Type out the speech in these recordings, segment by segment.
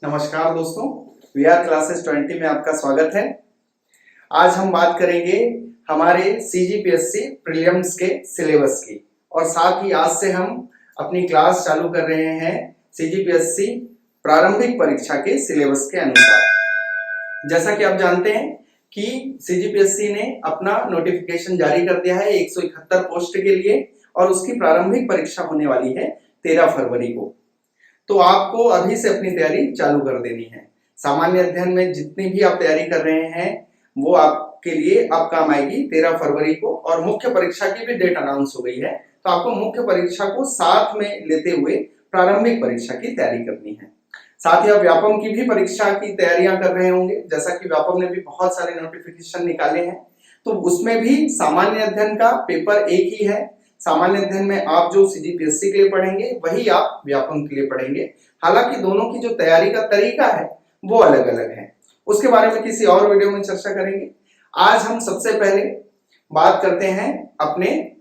नमस्कार दोस्तों, VR classes 20 में आपका स्वागत है। आज हम बात करेंगे हमारे CGPSC प्रीलिम्स के सिलेबस की और साथ ही आज से हम अपनी क्लास चालू कर रहे हैं CGPSC प्रारंभिक परीक्षा के सिलेबस के अनुसार। जैसा कि आप जानते हैं कि CGPSC ने अपना नोटिफिकेशन जारी कर दिया है 171 पोस्ट के लिए और उसकी प्रारंभिक परीक्षा होने वाली है 13 फरवरी को। तो आपको अभी से अपनी तैयारी चालू कर देनी है। सामान्य अध्ययन में जितनी भी आप तैयारी कर रहे हैं वो आपके लिए अब काम आएगी 13 फरवरी को और मुख्य परीक्षा की भी डेट अनाउंस हो गई है। तो आपको मुख्य परीक्षा को साथ में लेते हुए प्रारंभिक परीक्षा की तैयारी करनी है। साथ ही आप व्यापम की भी परीक्षा की तैयारियां कर रहे होंगे, जैसा कि व्यापम ने भी बहुत सारे नोटिफिकेशन निकाले हैं। तो उसमें भी सामान्य अध्ययन का पेपर एक ही है। सामान्य अध्ययन में आप जो CGPSC के लिए पढ़ेंगे वही आप व्यापम के लिए पढ़ेंगे। हालांकि दोनों की जो तैयारी का तरीका है वो अलग अलग है। उसके बारे में किसी और वीडियो में चर्चा करेंगे। आज हम सबसे पहले बात करते हैं अपने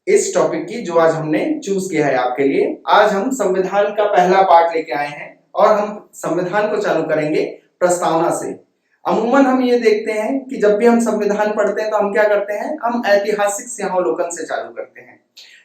इस टॉपिक की जो आज हमने चूज किया है आपके लिए। आज हम संविधान का पहला पार्ट लेके आए हैं और हम संविधान को चालू करेंगे प्रस्तावना से। अमूमन हम ये देखते हैं कि जब भी हम संविधान पढ़ते हैं तो हम क्या करते हैं, हम ऐतिहासिक सिंहावलोकन से चालू करते हैं।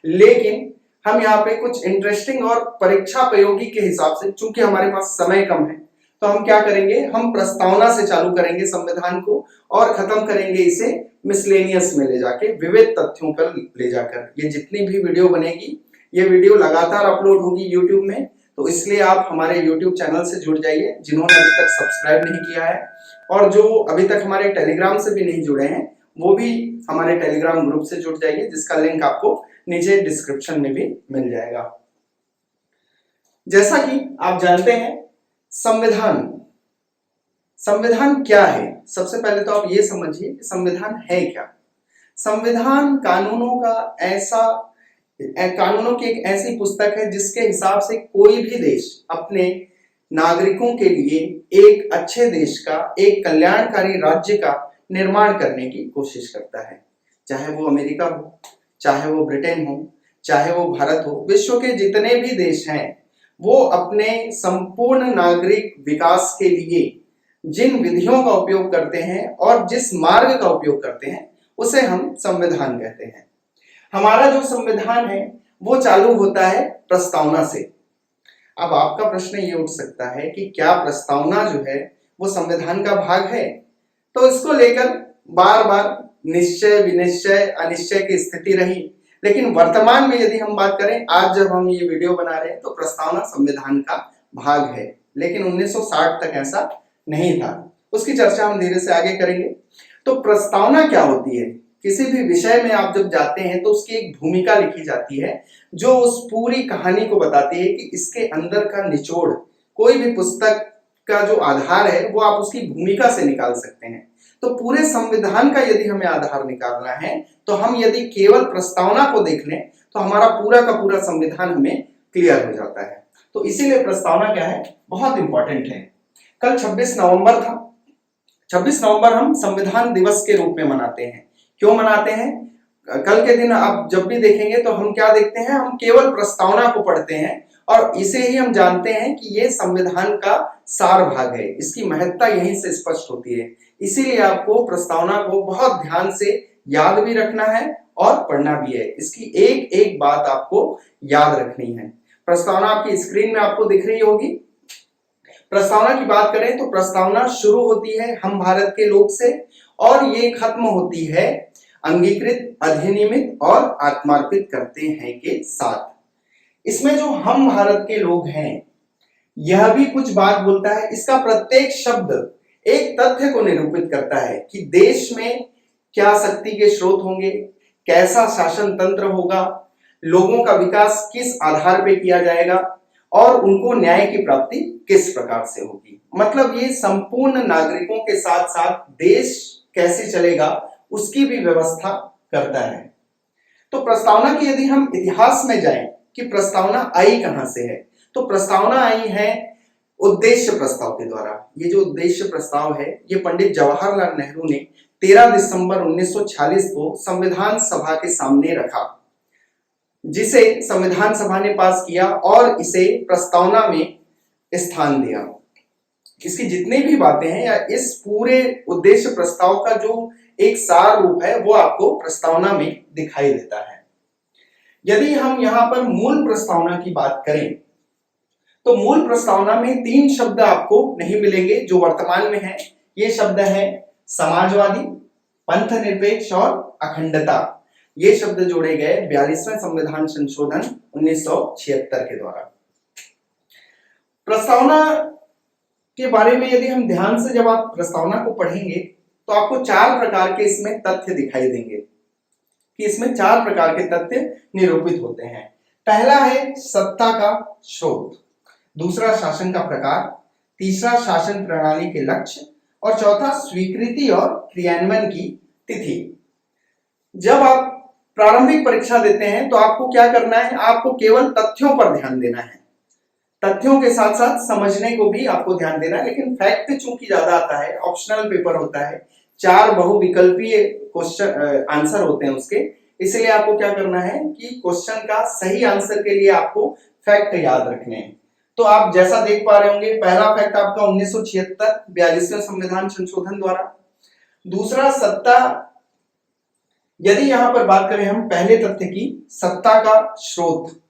लेकिन हम यहाँ पे कुछ इंटरेस्टिंग और परीक्षा प्रयोगी के हिसाब से, चूंकि हमारे पास समय कम है, तो हम क्या करेंगे, हम प्रस्तावना से चालू करेंगे संविधान को और खत्म करेंगे इसे मिसलेनियस में ले जाके, विविध तथ्यों पर ले जाकर। ये जितनी भी वीडियो बनेगी, ये वीडियो लगातार अपलोड होगी यूट्यूब में, तो इसलिए आप हमारे यूट्यूब चैनल से जुड़ जाइए जिन्होंने अभी तक सब्सक्राइब नहीं किया है, और जो अभी तक हमारे टेलीग्राम से भी नहीं जुड़े हैं वो भी हमारे टेलीग्राम ग्रुप से जुड़ जाइए, जिसका लिंक आपको नीचे डिस्क्रिप्शन में भी मिल जाएगा। जैसा कि आप जानते हैं संविधान क्या है। सबसे पहले तो आप ये समझिए कि संविधान है क्या। संविधान कानूनों की एक ऐसी पुस्तक है जिसके हिसाब से कोई भी देश अपने नागरिकों के लिए एक अच्छे देश का, एक कल्याणकारी राज्य का निर्माण करने की कोशिश करता है। चाहे वो अमेरिका हो, चाहे वो ब्रिटेन हो, चाहे वो भारत हो, विश्व के जितने भी देश हैं वो अपने संपूर्ण नागरिक विकास के लिए जिन विधियों का उपयोग करते हैं और जिस मार्ग का उपयोग करते हैं उसे हम संविधान कहते हैं। हमारा जो संविधान है वो चालू होता है प्रस्तावना से। अब आपका प्रश्न ये उठ सकता है कि क्या प्रस्तावना जो है वो संविधान का भाग है? तो इसको लेकर बार बार निश्चय, विनिश्चय, अनिश्चय की स्थिति रही। लेकिन वर्तमान में यदि हम बात करें, आज जब हम ये वीडियो बना रहे हैं, तो प्रस्तावना संविधान का भाग है। लेकिन 1960 तक ऐसा नहीं था। उसकी चर्चा हम धीरे से आगे करेंगे। तो प्रस्तावना क्या होती है? किसी भी विषय में आप जब जाते हैं तो उसकी एक भूमिका लिखी जाती है जो उस पूरी कहानी को बताती है कि इसके अंदर का निचोड़, कोई भी पुस्तक का जो आधार है वो आप उसकी भूमिका से निकाल सकते हैं। तो पूरे संविधान का यदि हमें आधार निकालना है तो हम यदि केवल प्रस्तावना को देख लें तो हमारा पूरा का पूरा संविधान हमें क्लियर हो जाता है। तो इसीलिए प्रस्तावना क्या है, बहुत इंपॉर्टेंट है। कल 26 नवंबर था। 26 नवंबर हम संविधान दिवस के रूप में मनाते हैं। क्यों मनाते हैं? कल के दिन आप जब भी देखेंगे तो हम क्या देखते हैं, हम केवल प्रस्तावना को पढ़ते हैं और इसे ही हम जानते हैं कि ये संविधान का सार भाग है। इसकी महत्ता यहीं से स्पष्ट होती है। इसीलिए आपको प्रस्तावना को बहुत ध्यान से याद भी रखना है और पढ़ना भी है। इसकी एक एक बात आपको याद रखनी है। प्रस्तावना आपकी स्क्रीन में आपको दिख रही होगी। प्रस्तावना की बात करें तो प्रस्तावना शुरू होती है हम भारत के लोग से और ये खत्म होती है अंगीकृत, अधिनियमित और आत्मार्पित करते हैं के साथ। इसमें जो हम भारत के लोग हैं यह भी कुछ बात बोलता है। इसका प्रत्येक शब्द एक तथ्य को निरूपित करता है कि देश में क्या शक्ति के स्रोत होंगे, कैसा शासन तंत्र होगा, लोगों का विकास किस आधार पर किया जाएगा और उनको न्याय की प्राप्ति किस प्रकार से होगी। मतलब ये संपूर्ण नागरिकों के साथ साथ देश कैसे चलेगा उसकी भी व्यवस्था करता है। तो प्रस्तावना की यदि हम इतिहास में जाएं कि प्रस्तावना आई कहां से है, तो प्रस्तावना आई है उद्देश्य प्रस्ताव के द्वारा। ये जो उद्देश्य प्रस्ताव है ये पंडित जवाहरलाल नेहरू ने 13 दिसंबर 1946 को संविधान सभा के सामने रखा, जिसे संविधान सभा ने पास किया और इसे प्रस्तावना में स्थान दिया। इसकी जितनी भी बातें हैं या इस पूरे उद्देश्य प्रस्ताव का जो एक सार रूप है वो आपको प्रस्तावना में दिखाई देता है। यदि हम यहाँ पर मूल प्रस्तावना की बात करें तो मूल प्रस्तावना में 3 शब्द आपको नहीं मिलेंगे जो वर्तमान में है। ये शब्द है समाजवादी, पंथ निरपेक्ष और अखंडता। ये शब्द जोड़े गए 42वें संविधान संशोधन 1976 के द्वारा। प्रस्तावना के बारे में यदि हम ध्यान से जब आप प्रस्तावना को पढ़ेंगे तो आपको 4 प्रकार के इसमें तथ्य दिखाई देंगे कि इसमें 4 प्रकार के तथ्य निरूपित होते हैं। पहला है सत्ता का स्रोत, दूसरा शासन का प्रकार, तीसरा शासन प्रणाली के लक्ष्य और चौथा स्वीकृति और क्रियान्वयन की तिथि। जब आप प्रारंभिक परीक्षा देते हैं तो आपको क्या करना है, आपको केवल तथ्यों पर ध्यान देना है, तथ्यों के साथ साथ समझने को भी आपको ध्यान देना है। लेकिन फैक्ट चूंकि ज्यादा आता है, ऑप्शनल पेपर होता है, 4 बहुविकल्पीय क्वेश्चन आंसर होते हैं उसके, इसलिए आपको क्या करना है कि क्वेश्चन का सही आंसर के लिए आपको फैक्ट याद रखने हैं। तो आप जैसा देख पा रहे होंगे, पहला फैक्ट आपका 1976 42वें संविधान संशोधन द्वारा। दूसरा सत्ता, यदि यहां पर बात करें हम पहले तथ्य की, सत्ता का स्रोत,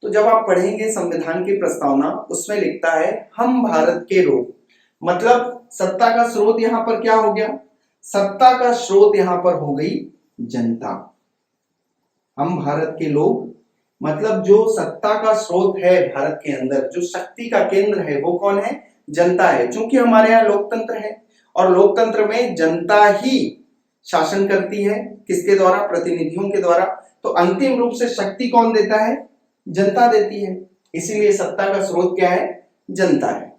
तो जब आप पढ़ेंगे संविधान की प्रस्तावना उसमें लिखता है हम भारत के लोग, मतलब सत्ता का स्रोत यहां पर क्या हो गया, सत्ता का स्रोत यहां पर हो गई जनता। हम भारत के लोग मतलब जो सत्ता का स्रोत है भारत के अंदर, जो शक्ति का केंद्र है वो कौन है, जनता है। क्योंकि हमारे यहाँ लोकतंत्र है और लोकतंत्र में जनता ही शासन करती है, किसके द्वारा, प्रतिनिधियों के द्वारा। तो अंतिम रूप से शक्ति कौन देता है, जनता देती है, इसीलिए सत्ता का स्रोत क्या है, जनता है।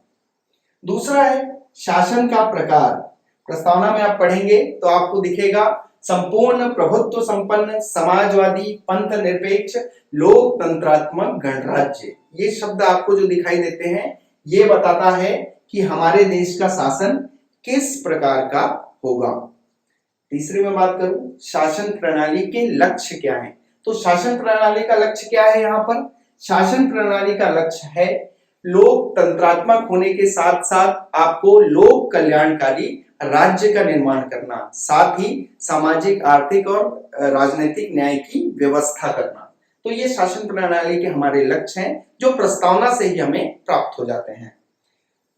दूसरा है शासन का प्रकार। प्रस्तावना में आप पढ़ेंगे तो आपको दिखेगा संपूर्ण प्रभुत्व संपन्न समाजवादी पंथ निरपेक्ष लोकतंत्रात्मक गणराज्य। ये शब्द आपको जो दिखाई देते हैं ये बताता है कि हमारे देश का शासन किस प्रकार का होगा। तीसरी में बात करूं, शासन प्रणाली के लक्ष्य क्या है, तो शासन प्रणाली का लक्ष्य क्या है, यहाँ पर शासन प्रणाली का लक्ष्य है लोकतंत्रात्मक होने के साथ साथ आपको लोक कल्याणकारी राज्य का निर्माण करना, साथ ही सामाजिक आर्थिक और राजनीतिक न्याय की व्यवस्था करना। तो ये शासन प्रणाली के हमारे लक्ष्य हैं जो प्रस्तावना से ही हमें प्राप्त हो जाते हैं।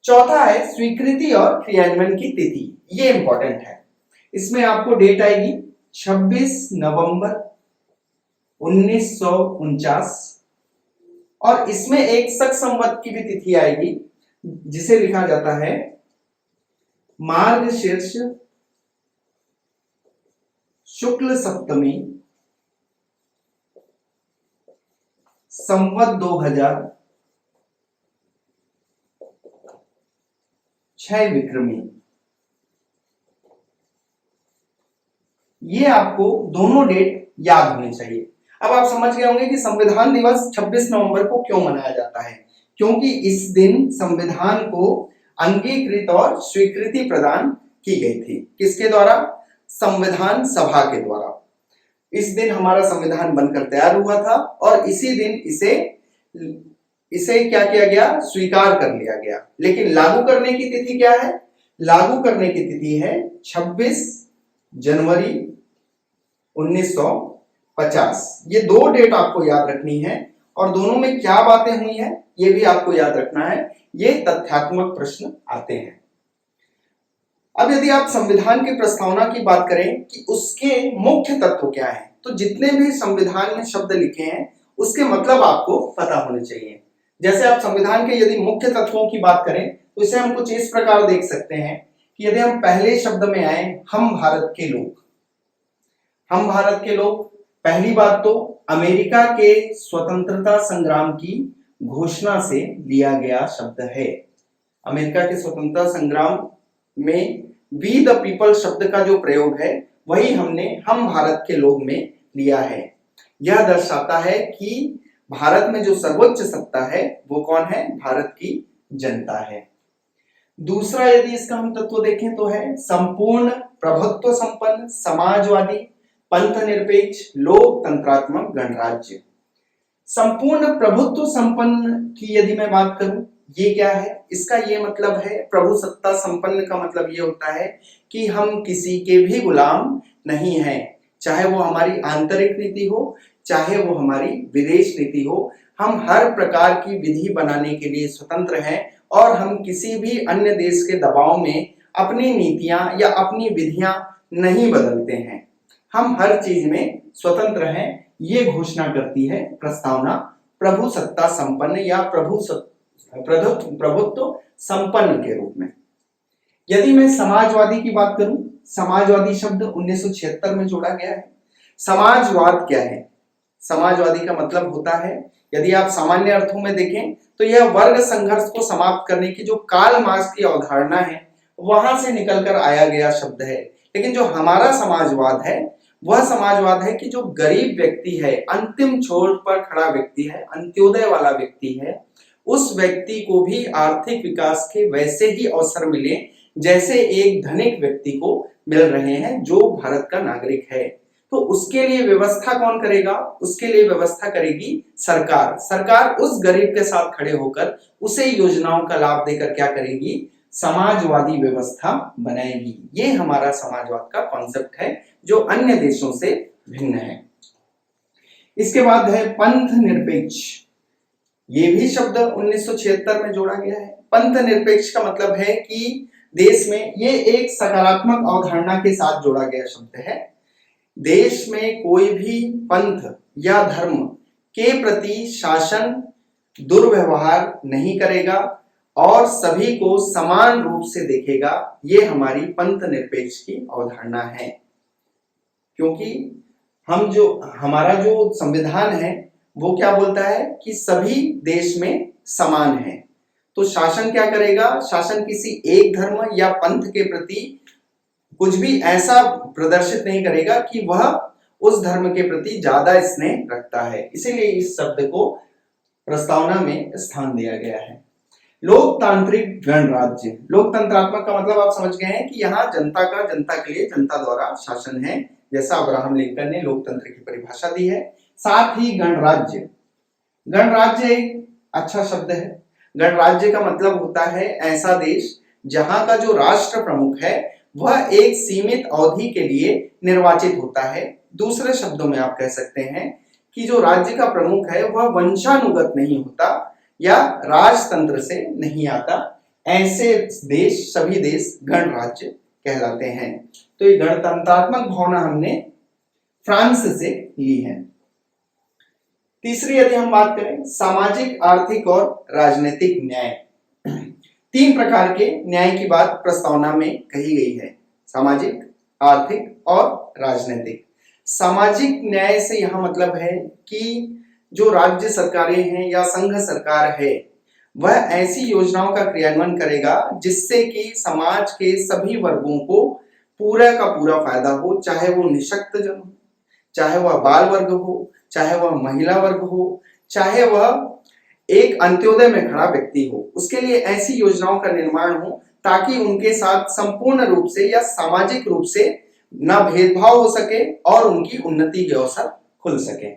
चौथा है स्वीकृति और क्रियान्वयन की तिथि, ये इंपॉर्टेंट है। इसमें आपको डेट आएगी 26 नवंबर 1949 और इसमें एक शक संवत की भी तिथि आएगी जिसे लिखा जाता है मार्गशीर्ष शुक्ल सप्तमी संवत 2006 विक्रमी। ये आपको दोनों डेट याद होनी चाहिए। अब आप समझ गए होंगे कि संविधान दिवस 26 नवंबर को क्यों मनाया जाता है, क्योंकि इस दिन संविधान को अंगीकृत और स्वीकृति प्रदान की गई थी। किसके द्वारा, संविधान सभा के द्वारा। इस दिन हमारा संविधान बनकर तैयार हुआ था और इसी दिन इसे क्या किया गया, स्वीकार कर लिया गया। लेकिन लागू करने की तिथि क्या है, लागू करने की तिथि है 26 जनवरी 1950। ये 2 डेट आपको याद रखनी है और दोनों में क्या बातें हुई हैं ये भी आपको याद रखना है। ये तथ्यात्मक प्रश्न आते हैं। अब यदि आप संविधान की प्रस्तावना की बात करें कि उसके मुख्य तत्व क्या हैं, तो जितने भी संविधान में शब्द लिखे हैं उसके मतलब आपको पता होने चाहिए। जैसे आप संविधान के यदि मुख्य तत्वों की बात करें तो इसे हम कुछ इस प्रकार देख सकते हैं कि यदि हम पहले शब्द में आए, हम भारत के लोग। हम भारत के लोग, पहली बात तो अमेरिका के स्वतंत्रता संग्राम की घोषणा से लिया गया शब्द है। अमेरिका के स्वतंत्रता संग्राम में वी द पीपल शब्द का जो प्रयोग है वही हमने हम भारत के लोग में लिया है। यह दर्शाता है कि भारत में जो सर्वोच्च सत्ता है वो कौन है, भारत की जनता है। दूसरा यदि इसका हम तत्व देखें तो है संपूर्ण प्रभुत्व संपन्न समाजवादी पंथ निरपेक्ष लोकतंत्रात्मक गणराज्य। संपूर्ण प्रभुत्व संपन्न की यदि मैं बात करूं, ये क्या है? इसका ये मतलब है, प्रभु सत्ता संपन्न का मतलब ये होता है कि हम किसी के भी गुलाम नहीं हैं, चाहे वो हमारी आंतरिक नीति हो, चाहे वो हमारी विदेश नीति हो। हम हर प्रकार की विधि बनाने के लिए स्वतंत्र हैं और हम किसी भी अन्य देश के दबाव में अपनी नीतियां या अपनी विधियां नहीं बदलते हैं। हम हर चीज में स्वतंत्र हैं, ये घोषणा करती है प्रस्तावना प्रभु सत्ता संपन्न या प्रभुत्व संपन्न के रूप में। यदि मैं समाजवादी की बात करूं, समाजवादी शब्द 1976 में जोड़ा गया है। समाजवाद क्या है? समाजवादी का मतलब होता है, यदि आप सामान्य अर्थों में देखें तो यह वर्ग संघर्ष को समाप्त करने की जो कार्ल मार्क्स की अवधारणा है वहां से निकलकर आया गया शब्द है। लेकिन जो हमारा समाजवाद है वह समाजवाद है कि जो गरीब व्यक्ति है, अंतिम छोर पर खड़ा व्यक्ति है, अंत्योदय वाला व्यक्ति है, उस व्यक्ति को भी आर्थिक विकास के वैसे ही अवसर मिले जैसे एक धनिक व्यक्ति को मिल रहे हैं जो भारत का नागरिक है। तो उसके लिए व्यवस्था कौन करेगा? उसके लिए व्यवस्था करेगी सरकार। सरकार उस गरीब के साथ खड़े होकर उसे योजनाओं का लाभ देकर क्या करेगी? समाजवादी व्यवस्था बनाएगी। ये हमारा समाजवाद का कॉन्सेप्ट है जो अन्य देशों से भिन्न है। इसके बाद है पंथ निरपेक्ष। ये भी शब्द 1976 में जोड़ा गया है। पंथ निरपेक्ष का मतलब है कि देश में, ये एक सकारात्मक अवधारणा के साथ जोड़ा गया शब्द है। देश में कोई भी पंथ या धर्म के प्रति शासन दुर्व्यवहार नहीं करेगा और सभी को समान रूप से देखेगा। ये हमारी पंथ निरपेक्ष की अवधारणा है, क्योंकि हमारा जो संविधान है वो क्या बोलता है कि सभी देश में समान है। तो शासन क्या करेगा? शासन किसी एक धर्म या पंथ के प्रति कुछ भी ऐसा प्रदर्शित नहीं करेगा कि वह उस धर्म के प्रति ज्यादा स्नेह रखता है। इसीलिए इस शब्द को प्रस्तावना में स्थान दिया गया है। लोकतांत्रिक गणराज्य। लोकतंत्रात्मक का मतलब आप समझ गए हैं कि यहाँ जनता का जनता के लिए जनता द्वारा शासन है, जैसा अब्राहम लिंकन ने लोकतंत्र की परिभाषा दी है। साथ ही गणराज्य। गणराज्य एक अच्छा शब्द है। गणराज्य का मतलब होता है ऐसा देश जहां का जो राष्ट्र प्रमुख है वह एक सीमित अवधि के लिए निर्वाचित होता है। दूसरे शब्दों में आप कह सकते हैं कि जो राज्य का प्रमुख है वह वंशानुगत नहीं होता या राजतंत्र से नहीं आता। ऐसे देश, सभी देश गणराज्य कहलाते हैं। तो ये गणतंत्रात्मक भावना हमने फ्रांस से ली है। तीसरी यदि हम बात करें, सामाजिक, आर्थिक और राजनीतिक न्याय। तीन प्रकार के न्याय की बात प्रस्तावना में कही गई है, सामाजिक, आर्थिक और राजनीतिक। सामाजिक न्याय से यहां मतलब है कि जो राज्य सरकारें हैं या संघ सरकार है वह ऐसी योजनाओं का क्रियान्वयन करेगा जिससे कि समाज के सभी वर्गों को पूरा का पूरा फायदा हो, चाहे वो निशक्त जन हो, चाहे वह बाल वर्ग हो, चाहे वह महिला वर्ग हो, चाहे वह एक अंत्योदय में खड़ा व्यक्ति हो। उसके लिए ऐसी योजनाओं का निर्माण हो ताकि उनके साथ संपूर्ण रूप से या सामाजिक रूप से न भेदभाव हो सके और उनकी उन्नति के अवसर खुल सके।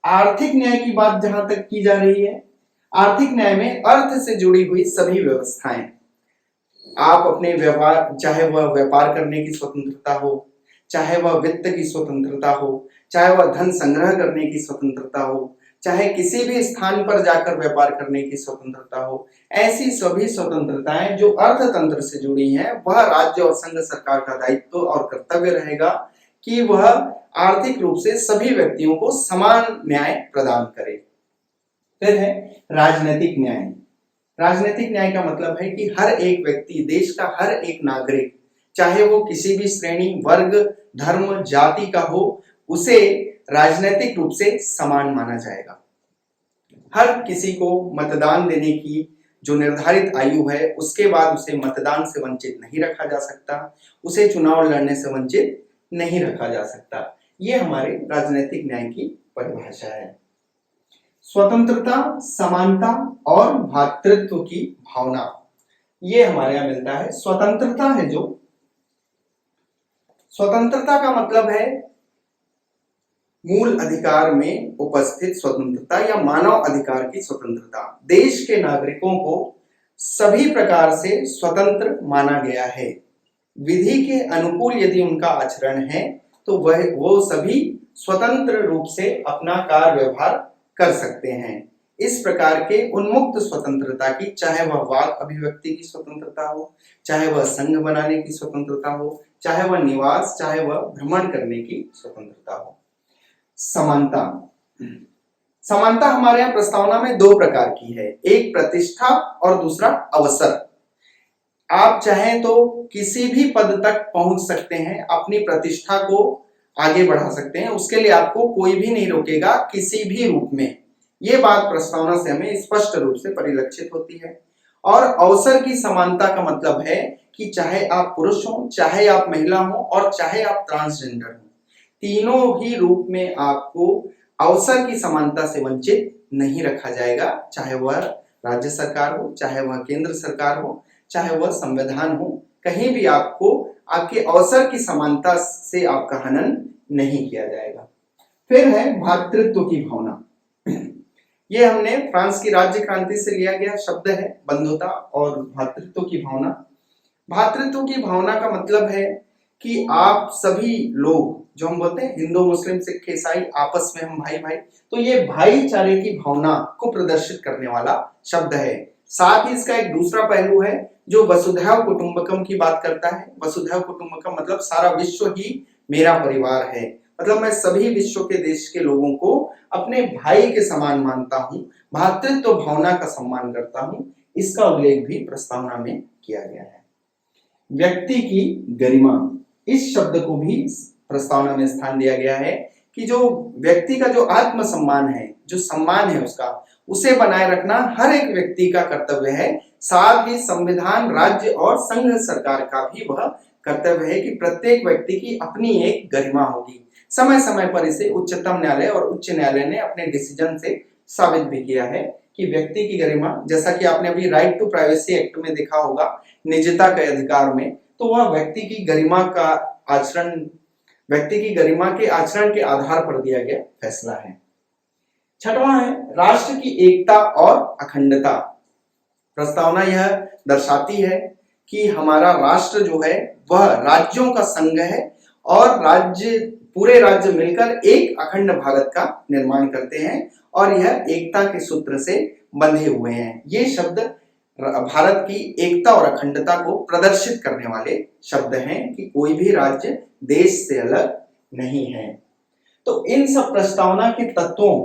आर्थिक न्याय की बात जहां तक की जा रही है, आर्थिक न्याय में अर्थ से जुड़ी हुई सभी व्यवस्थाएं, आप अपने व्यापार, चाहे वह व्यापार करने की स्वतंत्रता हो, चाहे वह वित्त की स्वतंत्रता हो, चाहे वह धन संग्रह करने की स्वतंत्रता हो, चाहे किसी भी स्थान पर जाकर व्यापार करने की स्वतंत्रता हो, ऐसी सभी स्वतंत्रताएं जो अर्थतंत्र से जुड़ी हैं वह राज्य और संघ सरकार का दायित्व और कर्तव्य रहेगा कि वह आर्थिक रूप से सभी व्यक्तियों को समान न्याय प्रदान करे। फिर है राजनीतिक न्याय। राजनीतिक न्याय का मतलब है कि हर एक व्यक्ति, देश का हर एक नागरिक, चाहे वो किसी भी श्रेणी, वर्ग, धर्म, जाति का हो, उसे राजनीतिक रूप से समान माना जाएगा। हर किसी को मतदान देने की जो निर्धारित आयु है उसके बाद उसे मतदान से वंचित नहीं रखा जा सकता, उसे चुनाव लड़ने से वंचित नहीं रखा जा सकता। ये हमारे राजनीतिक न्याय की परिभाषा है। स्वतंत्रता, समानता और भातृत्व की भावना, ये हमारे यहां मिलता है। स्वतंत्रता है जो, स्वतंत्रता का मतलब है मूल अधिकार में उपस्थित स्वतंत्रता या मानव अधिकार की स्वतंत्रता। देश के नागरिकों को सभी प्रकार से स्वतंत्र माना गया है। विधि के अनुकूल यदि उनका आचरण है तो वो सभी स्वतंत्र रूप से अपना कार्य व्यवहार कर सकते हैं। इस प्रकार के उन्मुक्त स्वतंत्रता की, चाहे वह वाक अभिव्यक्ति की स्वतंत्रता हो, चाहे वह संघ बनाने की स्वतंत्रता हो, चाहे वह निवास, चाहे वह भ्रमण करने की स्वतंत्रता हो। समानता। समानता हमारे यहाँ प्रस्तावना में दो प्रकार की है, एक प्रतिष्ठा और दूसरा अवसर। आप चाहें तो किसी भी पद तक पहुंच सकते हैं, अपनी प्रतिष्ठा को आगे बढ़ा सकते हैं, उसके लिए आपको कोई भी नहीं रोकेगा किसी भी रूप में। ये बात प्रस्तावना से हमें स्पष्ट रूप से परिलक्षित होती है। और अवसर की समानता का मतलब है कि चाहे आप पुरुष हो, चाहे आप महिला हो और चाहे आप ट्रांसजेंडर हो, तीनों ही रूप में आपको अवसर की समानता से वंचित नहीं रखा जाएगा। चाहे वह राज्य सरकार हो, चाहे वह केंद्र सरकार हो, चाहे वह संविधान हो, कहीं भी आपको आपके अवसर की समानता से आपका हनन नहीं किया जाएगा। फिर है भातृत्व की भावना। ये हमने फ्रांस की राज्य क्रांति से लिया गया शब्द है, बंधुता और भातृत्व की भावना। भातृत्व की भावना का मतलब है कि आप सभी लोग, जो हम बोलते हैं हिंदू मुस्लिम सिख ईसाई, आपस में हम भाई भाई, तो ये भाईचारे की भावना को प्रदर्शित करने वाला शब्द है। साथ ही इसका एक दूसरा पहलू है जो वसुधैव कुटुंबकम की बात करता है। वसुधैव कुटुंबकम मतलब सारा विश्व ही मेरा परिवार है, मतलब मैं सभी विश्व के देश के लोगों को अपने भाई के समान मानता हूं, भातृत्व भावना का सम्मान करता हूं। इसका उल्लेख भी प्रस्तावना में किया गया है। व्यक्ति की गरिमा, इस शब्द को भी प्रस्तावना में स्थान दिया गया है कि जो व्यक्ति का जो आत्मसम्मान है, जो सम्मान है उसका, उसे बनाए रखना हर एक व्यक्ति का कर्तव्य है। साथ ही संविधान, राज्य और संघ सरकार का भी वह कर्तव्य है कि प्रत्येक व्यक्ति की अपनी एक गरिमा होगी। समय समय पर इसे उच्चतम न्यायालय और उच्च न्यायालय ने अपने डिसीजन से साबित भी किया है कि व्यक्ति की गरिमा, जैसा कि आपने अभी राइट टू प्राइवेसी एक्ट में देखा होगा, निजता के अधिकार में, तो वह व्यक्ति की गरिमा का आचरण, व्यक्ति की गरिमा के आचरण के आधार पर दिया गया फैसला है। छठवां है राष्ट्र की एकता और अखंडता। प्रस्तावना यह दर्शाती है कि हमारा राष्ट्र जो है वह राज्यों का संघ है और पूरे राज्य मिलकर एक अखंड भारत का निर्माण करते हैं और यह एकता के सूत्र से बंधे हुए हैं। ये शब्द भारत की एकता और अखंडता को प्रदर्शित करने वाले शब्द हैं कि कोई भी राज्य देश से अलग नहीं है। तो इन सब प्रस्तावना के तत्वों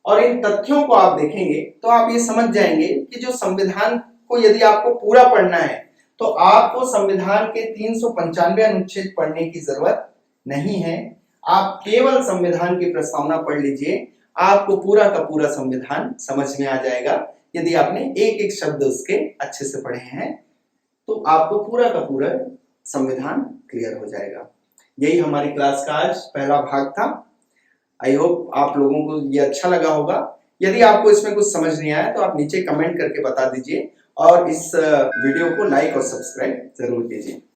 और इन तथ्यों को आप देखेंगे तो आप ये समझ जाएंगे कि जो संविधान को यदि आपको पूरा पढ़ना है तो आपको संविधान के 395 अनुच्छेद पढ़ने की जरूरत नहीं है। आप केवल संविधान की प्रस्तावना पढ़ लीजिए, आपको पूरा का पूरा संविधान समझ में आ जाएगा। यदि आपने एक एक शब्द उसके अच्छे से पढ़े हैं तो आपको पूरा का पूरा संविधान क्लियर हो जाएगा। यही हमारी क्लास का आज पहला भाग था। आई होप आप लोगों को ये अच्छा लगा होगा। यदि आपको इसमें कुछ समझ नहीं आया तो आप नीचे कमेंट करके बता दीजिए और इस वीडियो को लाइक और सब्सक्राइब जरूर कीजिए।